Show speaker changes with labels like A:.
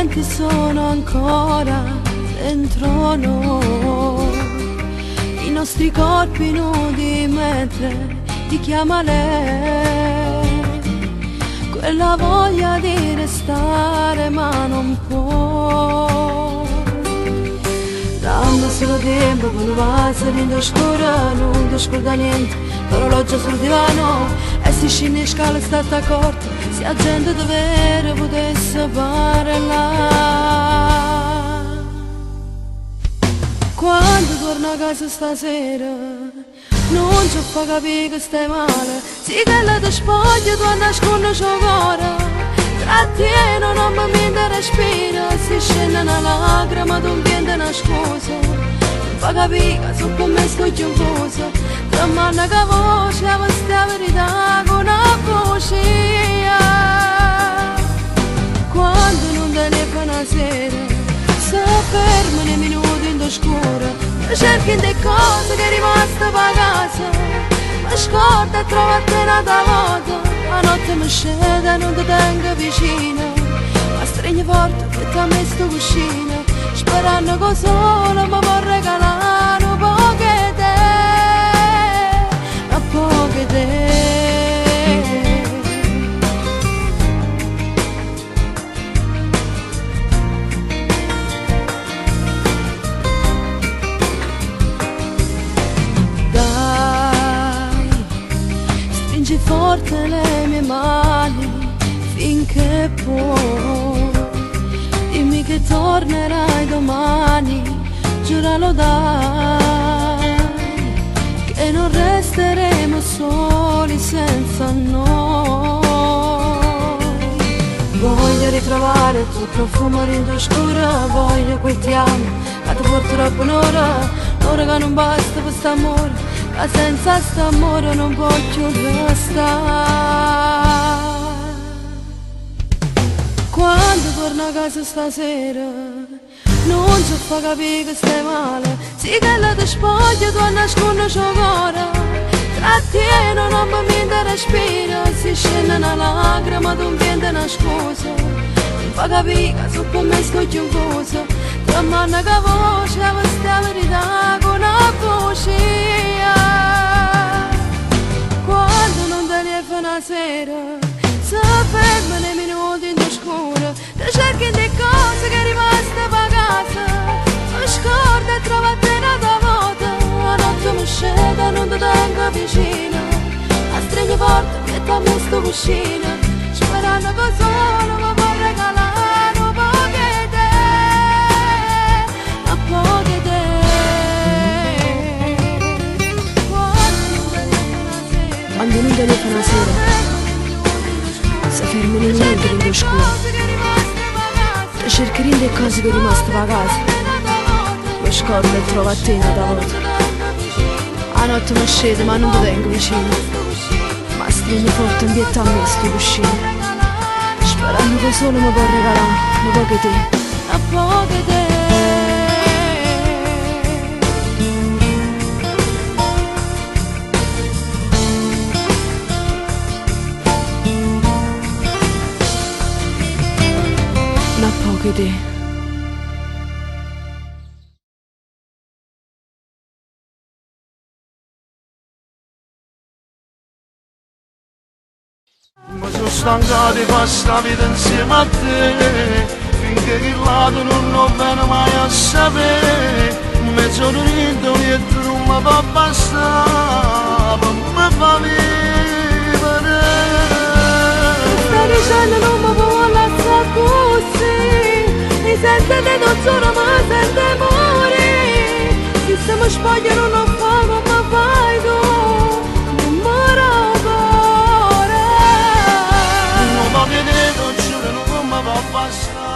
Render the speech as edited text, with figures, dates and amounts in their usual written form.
A: sentimenti sono ancora dentro noi, i nostri corpi nudi mentre ti chiama lei, quella voglia di restare ma non può. Dammi solo tempo, quando va salendo scura, non ti scorda niente, l'orologio sul divano, e si scende in scala e sta corta, se la gente davvero potesse parlare. Quando torno a casa stasera, non ci fa capire che stai male, sì che la ti spoglia, tu nascondi il cuore, trattieni non mi mente respira, si scende una lacrima, tu impianta una scusa, non fa capire che su con me sto confusa, ti manna che voce, la questa verità con una voce. Quando non telefono una sera, se fermo nei minuti in scuro, cerchi in te cose che è rimasta per casa, ma scorda e trovate un'altra volta, la notte mi scende e non ti tengo vicino, ma stringi forte che ti ha messo vicino, sperando che solo mi può regalare un po' che te, un po' che te. Stringi forte le mie mani finché puoi, dimmi che tornerai domani, giuralo dai, che non resteremo soli senza noi. Voglio ritrovare il tuo profumo in scura, voglio quel ti amo, che ti porterò un'ora, un'ora che non basta per st'amore, ma senza st'amore non voglio restare. Quando torno a casa stasera, non ci fa capire che stai male, sì che la ti spoglia, tu nascondi il cuore, trattieni non mi mente respira, si scende una lacrima, tu impianta una scusa, non fa capire che su con me sto confusa, ti manna che voce, la questa verità con una voce. Quando non telefono una sera, se fermo nei minuti in scuro, ti cerchi in te cose che è rimasta per casa, mi scorda e trovate un'altra volta, la notte mi scende e non ti tengo vicino, la stringi forte che ti ha messo vicino, sperando che solo mi può regalare un po' che te, un po' che te. Quando non telefono una sera, se fermi nei minuti in scuro, ti cerchi di le cose che è rimaste per casa, mi scordo e trovo a te un'altra volta, la notte mi scende ma non ti tengo vicino, ma stringi forte in pietà a me sto cuscino, sperando che solo mi può regalare un po' che te, un po' che te. Che te.
B: Mi sono stancato di fare sta vita insieme a te, finché che lato non ho bene mai a sapere, mezzo dormito e tu non mi fa bastare, per me fa vivere.
A: Stai dicendo non mi può lasciare così, mi sente che non sono mai sente morire, se mi spogliano non fa come fai tu, non muore ancora.
B: Non va bene, non giuro, non mi fa bastare.